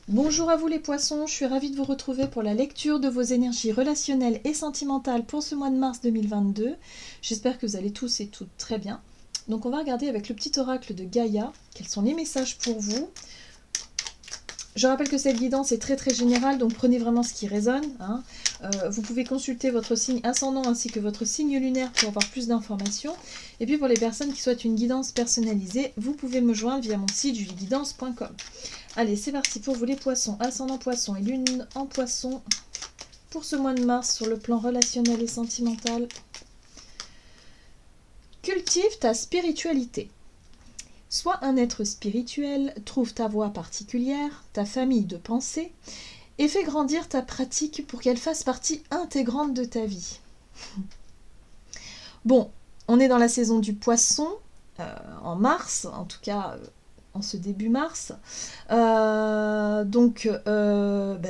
Bonjour à vous les poissons, je suis ravie de vous retrouver pour la lecture de vos énergies relationnelles et sentimentales pour ce mois de mars 2022. J'espère que vous allez tous et toutes très bien. Donc on va regarder avec le petit oracle de Gaïa quels sont les messages pour vous. Je rappelle que cette guidance est très générale, donc prenez vraiment ce qui résonne. Vous pouvez consulter votre signe ascendant ainsi que votre signe lunaire pour avoir plus d'informations. Et puis pour les personnes qui souhaitent une guidance personnalisée, vous pouvez me joindre via mon site julieguidance.com. Allez, c'est parti pour vous les poissons, ascendant poisson et lune en poisson pour ce mois de mars sur le plan relationnel et sentimental. Cultive ta spiritualité. Sois un être spirituel, trouve ta voie particulière, ta famille de pensée, et fais grandir ta pratique pour qu'elle fasse partie intégrante de ta vie. Bon, on est dans la saison du poisson, en mars, en tout cas en ce début mars. Bon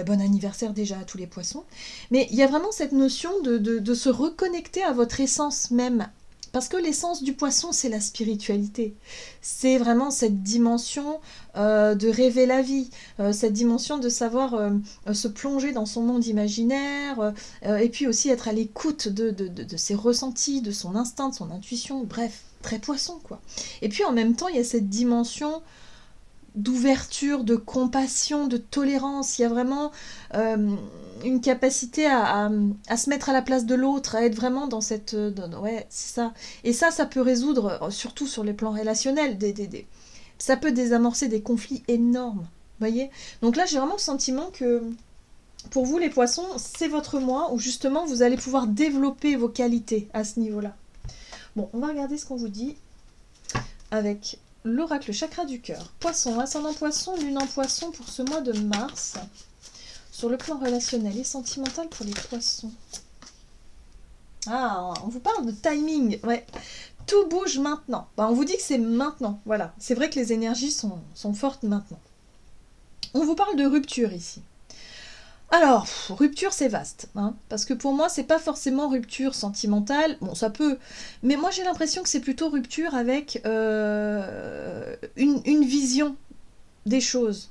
anniversaire déjà à tous les poissons. Mais il y a vraiment cette notion de se reconnecter à votre essence même. Parce que l'essence du poisson, c'est la spiritualité. C'est vraiment cette dimension de rêver la vie, cette dimension de savoir se plonger dans son monde imaginaire, et puis aussi être à l'écoute de ses ressentis, de son instinct, de son intuition, bref, très poisson quoi. Et puis en même temps, il y a cette dimension d'ouverture, de compassion, de tolérance. Il y a vraiment une capacité à se mettre à la place de l'autre, à être vraiment dans cette... ouais, c'est ça. Et ça peut résoudre, surtout sur les plans relationnels, ça peut désamorcer des conflits énormes. Voyez. Donc là, j'ai vraiment le sentiment que pour vous, les poissons, c'est votre mois où justement vous allez pouvoir développer vos qualités à ce niveau-là. Bon, on va regarder ce qu'on vous dit avec l'oracle chakra du cœur. Poisson, ascendant poisson, lune en poisson pour ce mois de mars. Sur le plan relationnel et sentimental pour les poissons. Ah, on vous parle de timing. Ouais. Tout bouge maintenant. On vous dit que c'est maintenant. Voilà. C'est vrai que les énergies sont fortes maintenant. On vous parle de rupture ici. Alors, rupture c'est vaste, parce que pour moi c'est pas forcément rupture sentimentale, bon ça peut, mais moi j'ai l'impression que c'est plutôt rupture avec une vision des choses.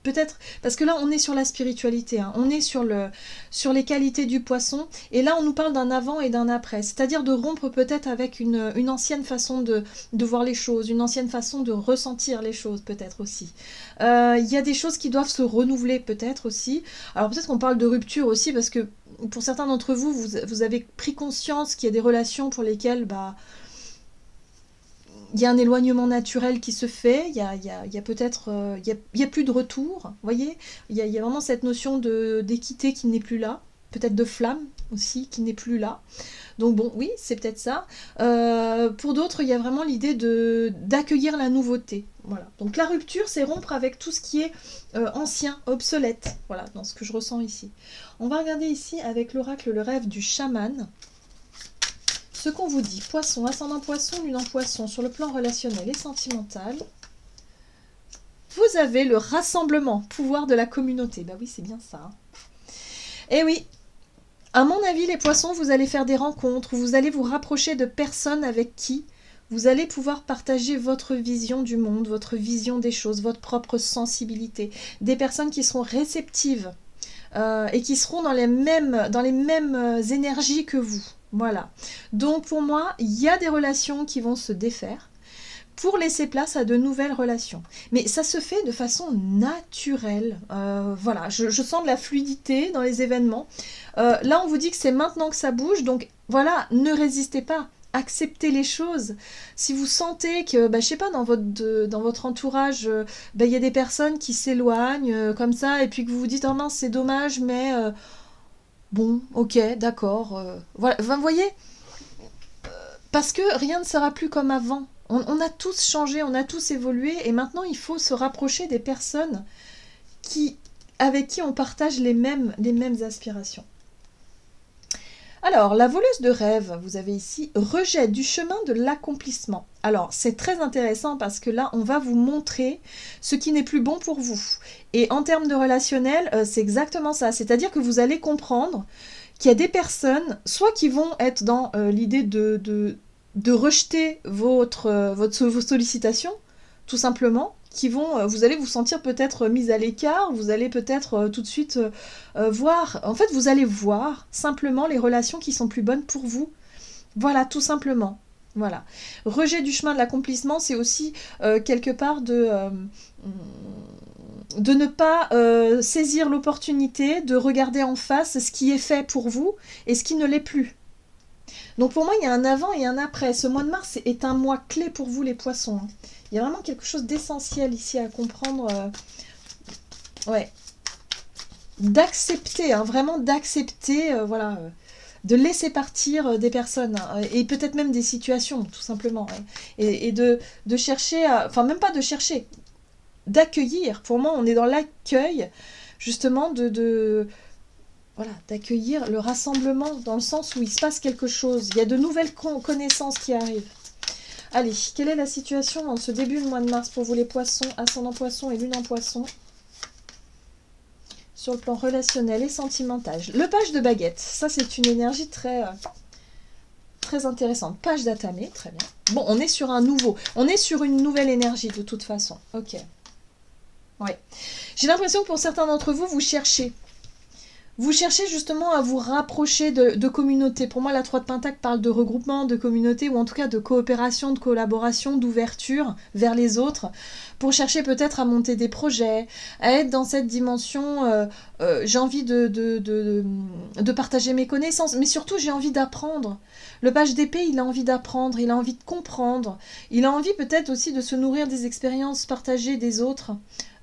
Peut-être, parce que là on est sur la spiritualité, on est sur les qualités du poisson, et là on nous parle d'un avant et d'un après, c'est-à-dire de rompre peut-être avec une ancienne façon de voir les choses, une ancienne façon de ressentir les choses peut-être aussi. Il y a des choses qui doivent se renouveler peut-être aussi. Alors peut-être qu'on parle de rupture aussi, parce que pour certains d'entre vous, vous avez pris conscience qu'il y a des relations pour lesquelles... il y a un éloignement naturel qui se fait, il y a peut-être, il y a plus de retour, vous voyez, il y a vraiment cette notion d'équité qui n'est plus là, peut-être de flamme aussi qui n'est plus là. Donc bon, oui, c'est peut-être ça. Pour d'autres, il y a vraiment l'idée d'accueillir la nouveauté. Voilà. Donc la rupture, c'est rompre avec tout ce qui est ancien, obsolète. Voilà, dans ce que je ressens ici. On va regarder ici avec l'oracle le rêve du chaman. Ce qu'on vous dit, poisson, ascendant poisson, lune en poisson, sur le plan relationnel et sentimental, vous avez le rassemblement, pouvoir de la communauté. Bah oui, c'est bien ça. Et oui, à mon avis, les poissons, vous allez faire des rencontres, vous allez vous rapprocher de personnes avec qui vous allez pouvoir partager votre vision du monde, votre vision des choses, votre propre sensibilité. Des personnes qui seront réceptives et qui seront dans les mêmes énergies que vous. Voilà. Donc pour moi, il y a des relations qui vont se défaire pour laisser place à de nouvelles relations. Mais ça se fait de façon naturelle. Voilà, je sens de la fluidité dans les événements. Là, on vous dit que c'est maintenant que ça bouge, donc voilà, ne résistez pas. Acceptez les choses. Si vous sentez que, je sais pas, dans votre entourage, il y a des personnes qui s'éloignent comme ça, et puis que vous vous dites, oh mince, c'est dommage, mais bon, ok, d'accord. Voilà, vous voyez, parce que rien ne sera plus comme avant. On a tous changé, on a tous évolué, et maintenant il faut se rapprocher des personnes avec qui on partage les mêmes aspirations. Alors, la voleuse de rêve, vous avez ici, rejette du chemin de l'accomplissement. Alors, c'est très intéressant parce que là, on va vous montrer ce qui n'est plus bon pour vous. Et en termes de relationnel, c'est exactement ça. C'est-à-dire que vous allez comprendre qu'il y a des personnes, soit qui vont être dans l'idée de rejeter vos sollicitations, tout simplement, vous allez vous sentir peut-être mise à l'écart, vous allez peut-être tout de suite voir, en fait vous allez voir simplement les relations qui sont plus bonnes pour vous. Voilà, tout simplement. Voilà. Rejet du chemin de l'accomplissement, c'est aussi quelque part de ne pas saisir l'opportunité de regarder en face ce qui est fait pour vous et ce qui ne l'est plus. Donc pour moi, il y a un avant et un après. Ce mois de mars est un mois clé pour vous, les poissons. Il y a vraiment quelque chose d'essentiel ici à comprendre. Ouais. D'accepter, vraiment d'accepter, voilà, de laisser partir des personnes, et peut-être même des situations, tout simplement. Et de chercher, enfin même pas de chercher, d'accueillir. Pour moi, on est dans l'accueil, justement, voilà, d'accueillir le rassemblement dans le sens où il se passe quelque chose. Il y a de nouvelles connaissances qui arrivent. Allez, quelle est la situation en ce début de mois de mars pour vous les poissons, ascendant poisson et lune en poisson, sur le plan relationnel et sentimental? Le page de baguette, ça c'est une énergie très, très intéressante. Page d'atamé, très bien. Bon, on est sur une nouvelle énergie de toute façon. Ok. Ouais. J'ai l'impression que pour certains d'entre vous, vous cherchez justement à vous rapprocher de communautés. Pour moi, la 3 de Pentacle parle de regroupement, de communauté, ou en tout cas de coopération, de collaboration, d'ouverture vers les autres, pour chercher peut-être à monter des projets, à être dans cette dimension, j'ai envie de partager mes connaissances, mais surtout j'ai envie d'apprendre. Le page d'épée, il a envie d'apprendre, il a envie de comprendre, il a envie peut-être aussi de se nourrir des expériences partagées des autres,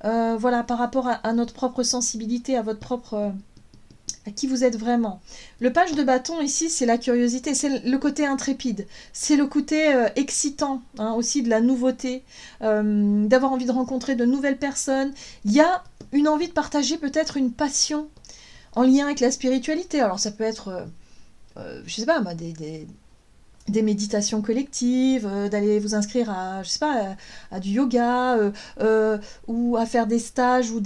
voilà, par rapport à notre propre sensibilité, à votre propre... à qui vous êtes vraiment. Le page de bâton ici, c'est la curiosité, c'est le côté intrépide, c'est le côté excitant, aussi de la nouveauté, d'avoir envie de rencontrer de nouvelles personnes. Il y a une envie de partager peut-être une passion en lien avec la spiritualité. Alors ça peut être, je sais pas, des méditations collectives, d'aller vous inscrire à, je sais pas, à du yoga, ou à faire des stages ou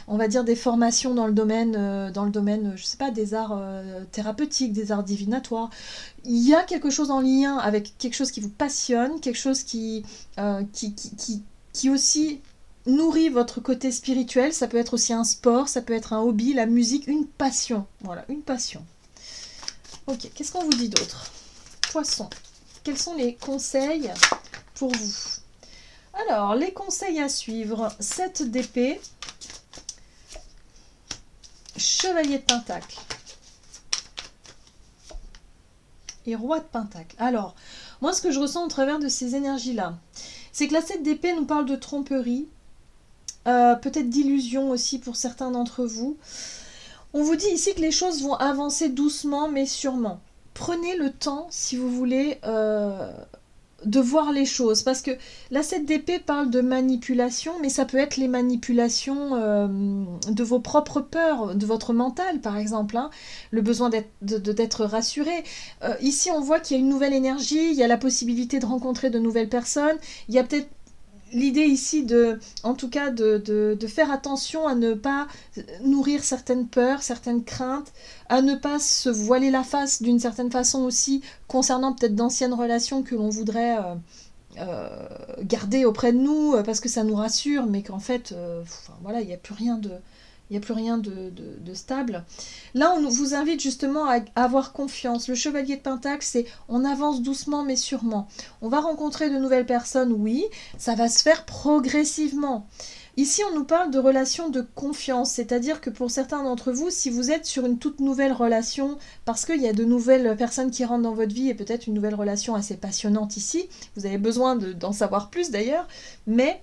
on va dire des formations dans le domaine, je sais pas, des arts thérapeutiques, des arts divinatoires. Il y a quelque chose en lien avec quelque chose qui vous passionne, quelque chose qui aussi nourrit votre côté spirituel. Ça peut être aussi un sport, ça peut être un hobby, la musique, une passion. Voilà, une passion. Ok, qu'est-ce qu'on vous dit d'autre ? Poisson, quels sont les conseils pour vous? Alors, les conseils à suivre, 7 d'épée, chevalier de pentacle et roi de pentacle. Alors, moi ce que je ressens au travers de ces énergies-là, c'est que la 7 d'épée nous parle de tromperie, peut-être d'illusion aussi pour certains d'entre vous. On vous dit ici que les choses vont avancer doucement mais sûrement. Prenez le temps, si vous voulez, de voir les choses. Parce que la 7 d'épée parle de manipulation, mais ça peut être les manipulations de vos propres peurs, de votre mental, par exemple. Le besoin d'être rassuré. Ici, on voit qu'il y a une nouvelle énergie, il y a la possibilité de rencontrer de nouvelles personnes. Il y a peut-être l'idée ici en tout cas, de faire attention à ne pas nourrir certaines peurs, certaines craintes, à ne pas se voiler la face d'une certaine façon aussi, concernant peut-être d'anciennes relations que l'on voudrait garder auprès de nous, parce que ça nous rassure, mais qu'en fait, voilà, il n'y a plus rien de stable. Là, on vous invite justement à avoir confiance. Le chevalier de pentacle, c'est on avance doucement mais sûrement. On va rencontrer de nouvelles personnes, oui, ça va se faire progressivement. Ici, on nous parle de relations de confiance, c'est-à-dire que pour certains d'entre vous, si vous êtes sur une toute nouvelle relation, parce qu'il y a de nouvelles personnes qui rentrent dans votre vie et peut-être une nouvelle relation assez passionnante ici, vous avez besoin d'en savoir plus d'ailleurs, mais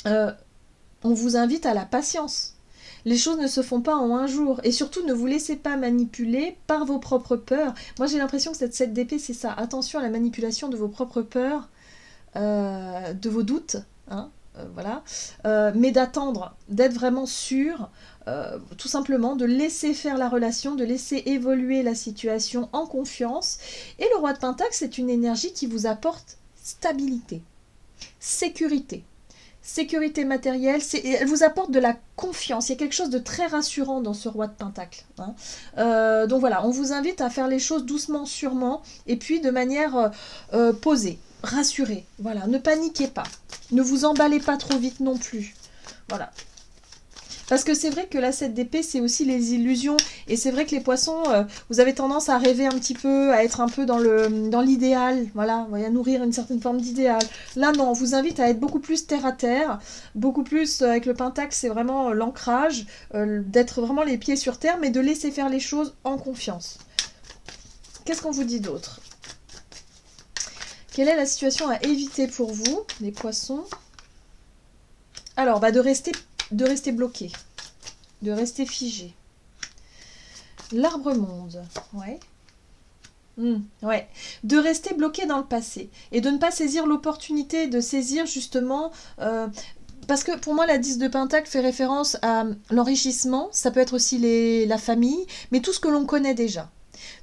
on vous invite à la patience. Les choses ne se font pas en un jour. Et surtout, ne vous laissez pas manipuler par vos propres peurs. Moi, j'ai l'impression que cette 7 d'épée, c'est ça. Attention à la manipulation de vos propres peurs, de vos doutes, voilà. Mais d'attendre, d'être vraiment sûr, tout simplement, de laisser faire la relation, de laisser évoluer la situation en confiance. Et le roi de pentacle, c'est une énergie qui vous apporte stabilité, sécurité matérielle, elle vous apporte de la confiance. Il y a quelque chose de très rassurant dans ce roi de pentacle. Donc voilà, on vous invite à faire les choses doucement, sûrement, et puis de manière posée. rassurez. Voilà, ne paniquez pas. Ne vous emballez pas trop vite non plus. Voilà. Parce que c'est vrai que la 7 d'épée, c'est aussi les illusions. Et c'est vrai que les poissons, vous avez tendance à rêver un petit peu, à être un peu dans l'idéal. Voilà, à nourrir une certaine forme d'idéal. Là, non, on vous invite à être beaucoup plus terre à terre. Beaucoup plus, avec le pentacle, c'est vraiment l'ancrage. D'être vraiment les pieds sur terre, mais de laisser faire les choses en confiance. Qu'est-ce qu'on vous dit d'autre? Quelle est la situation à éviter pour vous, les poissons? Alors, de rester bloqué, de rester figé. L'arbre monde, ouais. Ouais. De rester bloqué dans le passé et de ne pas saisir l'opportunité de saisir justement... parce que pour moi, la 10 de Pentacle fait référence à l'enrichissement, ça peut être aussi la famille, mais tout ce que l'on connaît déjà.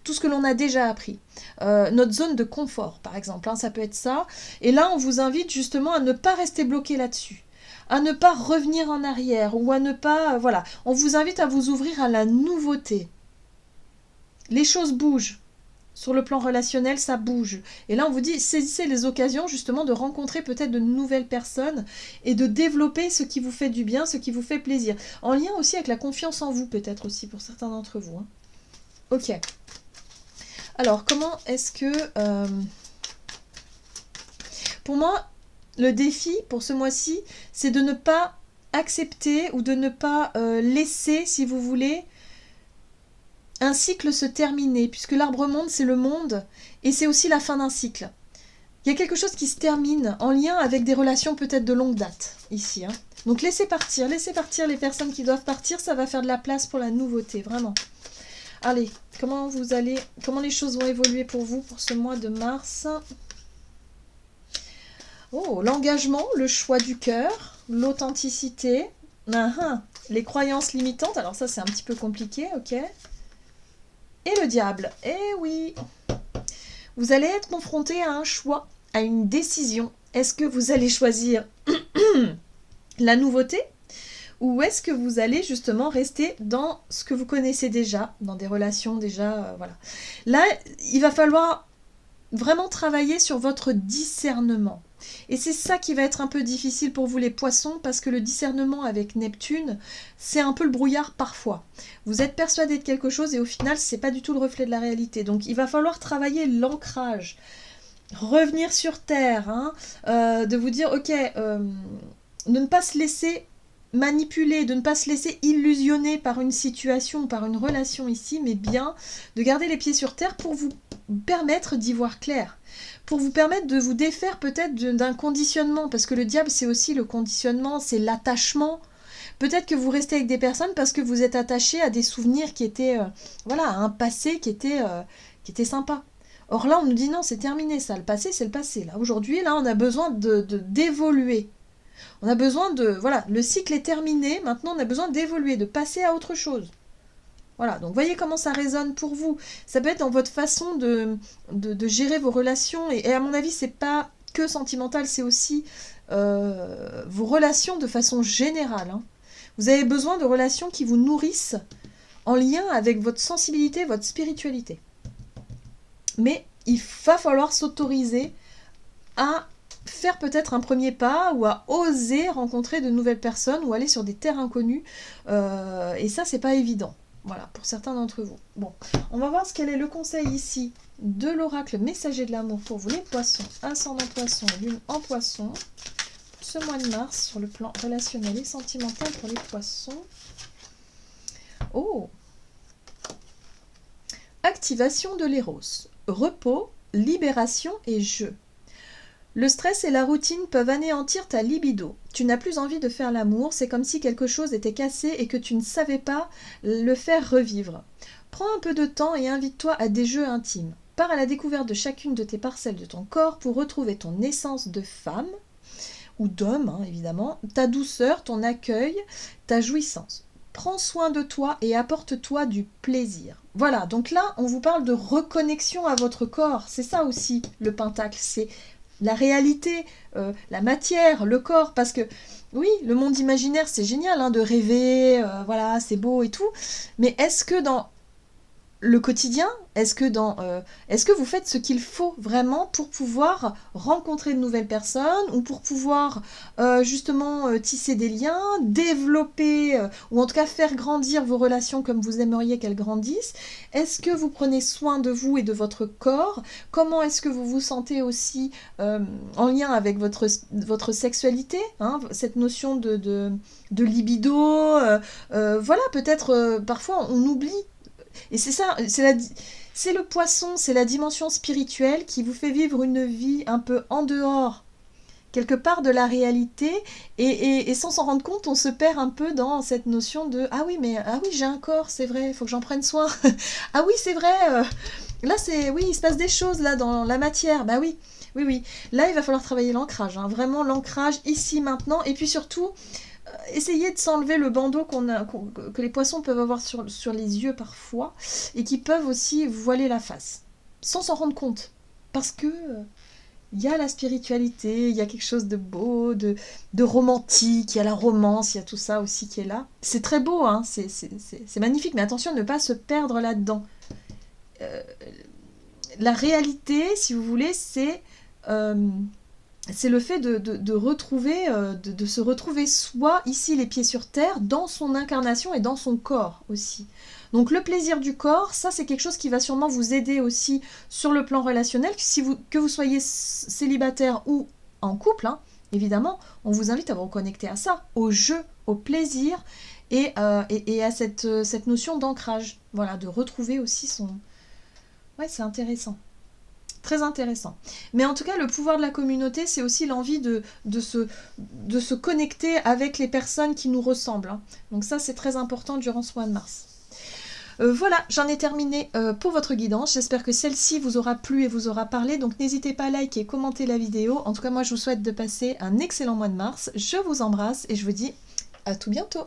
Tout ce que l'on a déjà appris. Notre zone de confort, par exemple, hein, ça peut être ça. Et là, on vous invite justement à ne pas rester bloqué là-dessus, à ne pas revenir en arrière, ou à ne pas... voilà, on vous invite à vous ouvrir à la nouveauté. Les choses bougent. Sur le plan relationnel, ça bouge. Et là, on vous dit, saisissez les occasions justement de rencontrer peut-être de nouvelles personnes et de développer ce qui vous fait du bien, ce qui vous fait plaisir. En lien aussi avec la confiance en vous, peut-être aussi pour certains d'entre vous. Hein. Ok. Alors, comment est-ce que... Pour moi, le défi pour ce mois-ci, c'est de ne pas accepter ou de ne pas laisser, si vous voulez, un cycle se terminer, puisque l'arbre monde, c'est le monde, et c'est aussi la fin d'un cycle. Il y a quelque chose qui se termine en lien avec des relations peut-être de longue date, ici. Hein. Donc laissez partir les personnes qui doivent partir, ça va faire de la place pour la nouveauté, vraiment. Allez, comment les choses vont évoluer pour vous pour ce mois de mars? Oh, l'engagement, le choix du cœur, l'authenticité, les croyances limitantes, alors ça c'est un petit peu compliqué, ok. Et le diable, eh oui. Vous allez être confronté à un choix, à une décision. Est-ce que vous allez choisir la nouveauté? Ou est-ce que vous allez justement rester dans ce que vous connaissez déjà, dans des relations déjà, voilà. Là, il va falloir vraiment travailler sur votre discernement. Et c'est ça qui va être un peu difficile pour vous les poissons, parce que le discernement avec Neptune, c'est un peu le brouillard parfois. Vous êtes persuadé de quelque chose et au final, c'est pas du tout le reflet de la réalité. Donc il va falloir travailler l'ancrage, revenir sur terre, hein, de vous dire, ok, de ne pas se laisser manipuler, de ne pas se laisser illusionner par une situation, par une relation ici, mais bien de garder les pieds sur terre pour vous permettre d'y voir clair, pour vous permettre de vous défaire peut-être d'un conditionnement, parce que le diable c'est aussi le conditionnement, c'est l'attachement. Peut-être que vous restez avec des personnes parce que vous êtes attaché à des souvenirs qui étaient, voilà, à un passé qui était sympa. Or là on nous dit non, c'est terminé ça, le passé c'est le passé. Là aujourd'hui, là on a besoin d'évoluer. On a besoin voilà, le cycle est terminé, maintenant on a besoin d'évoluer, de passer à autre chose. Voilà, donc voyez comment ça résonne pour vous. Ça peut être dans votre façon de gérer vos relations, et à mon avis, c'est pas que sentimental, c'est aussi vos relations de façon générale. Hein. Vous avez besoin de relations qui vous nourrissent en lien avec votre sensibilité, votre spiritualité. Mais il va falloir s'autoriser à faire peut-être un premier pas ou à oser rencontrer de nouvelles personnes ou aller sur des terres inconnues. Et ça, c'est pas évident. Voilà, pour certains d'entre vous. Bon, on va voir quel est le conseil ici de l'oracle messager de l'amour pour vous les poissons, ascendant poisson, lune en poisson, ce mois de mars sur le plan relationnel et sentimental pour les poissons. Oh! Activation de l'éros, repos, libération et jeu. Le stress et la routine peuvent anéantir ta libido. Tu n'as plus envie de faire l'amour, c'est comme si quelque chose était cassé et que tu ne savais pas le faire revivre. Prends un peu de temps et invite-toi à des jeux intimes. Pars à la découverte de chacune de tes parcelles de ton corps pour retrouver ton essence de femme, ou d'homme, hein, évidemment, ta douceur, ton accueil, ta jouissance. Prends soin de toi et apporte-toi du plaisir. Voilà, donc là, on vous parle de reconnexion à votre corps. C'est ça aussi, le pentacle, c'est la réalité, la matière, le corps, parce que oui, le monde imaginaire c'est génial hein, de rêver, voilà, c'est beau et tout, mais est-ce que dans le quotidien? Est-ce que vous faites ce qu'il faut vraiment pour pouvoir rencontrer de nouvelles personnes ou pour pouvoir justement tisser des liens, développer ou en tout cas faire grandir vos relations comme vous aimeriez qu'elles grandissent? Est-ce que vous prenez soin de vous et de votre corps? Comment est-ce que vous vous sentez aussi en lien avec votre sexualité, hein, cette notion de libido? Voilà, peut-être parfois on oublie. Et c'est ça, c'est le poisson, c'est la dimension spirituelle qui vous fait vivre une vie un peu en dehors, quelque part de la réalité, et sans s'en rendre compte, on se perd un peu dans cette notion de ah oui, mais ah oui, j'ai un corps, c'est vrai, il faut que j'en prenne soin. Ah oui, c'est vrai, là c'est oui, il se passe des choses là dans la matière, bah oui. Oui, oui. Là, il va falloir travailler l'ancrage, hein, vraiment l'ancrage ici, maintenant, et puis surtout, essayer de s'enlever le bandeau que les poissons peuvent avoir sur les yeux parfois et qui peuvent aussi voiler la face sans s'en rendre compte parce que il y a la spiritualité, il y a quelque chose de beau, de romantique, il y a la romance, il y a tout ça aussi qui est là. C'est très beau, hein, c'est magnifique, mais attention à ne pas se perdre là-dedans. Euh, la réalité, si vous voulez, c'est le fait de retrouver, de se retrouver soi, ici les pieds sur terre, dans son incarnation et dans son corps aussi. Donc le plaisir du corps, ça c'est quelque chose qui va sûrement vous aider aussi sur le plan relationnel, que vous soyez célibataire ou en couple, hein, évidemment, on vous invite à vous reconnecter à ça, au jeu, au plaisir et à cette notion d'ancrage, voilà, de retrouver aussi son... Ouais, c'est intéressant. Très intéressant. Mais en tout cas, le pouvoir de la communauté, c'est aussi l'envie de se connecter avec les personnes qui nous ressemblent, hein. Donc ça, c'est très important durant ce mois de mars. Voilà, j'en ai terminé pour votre guidance. J'espère que celle-ci vous aura plu et vous aura parlé. Donc n'hésitez pas à liker et commenter la vidéo. En tout cas, moi, je vous souhaite de passer un excellent mois de mars. Je vous embrasse et je vous dis à tout bientôt.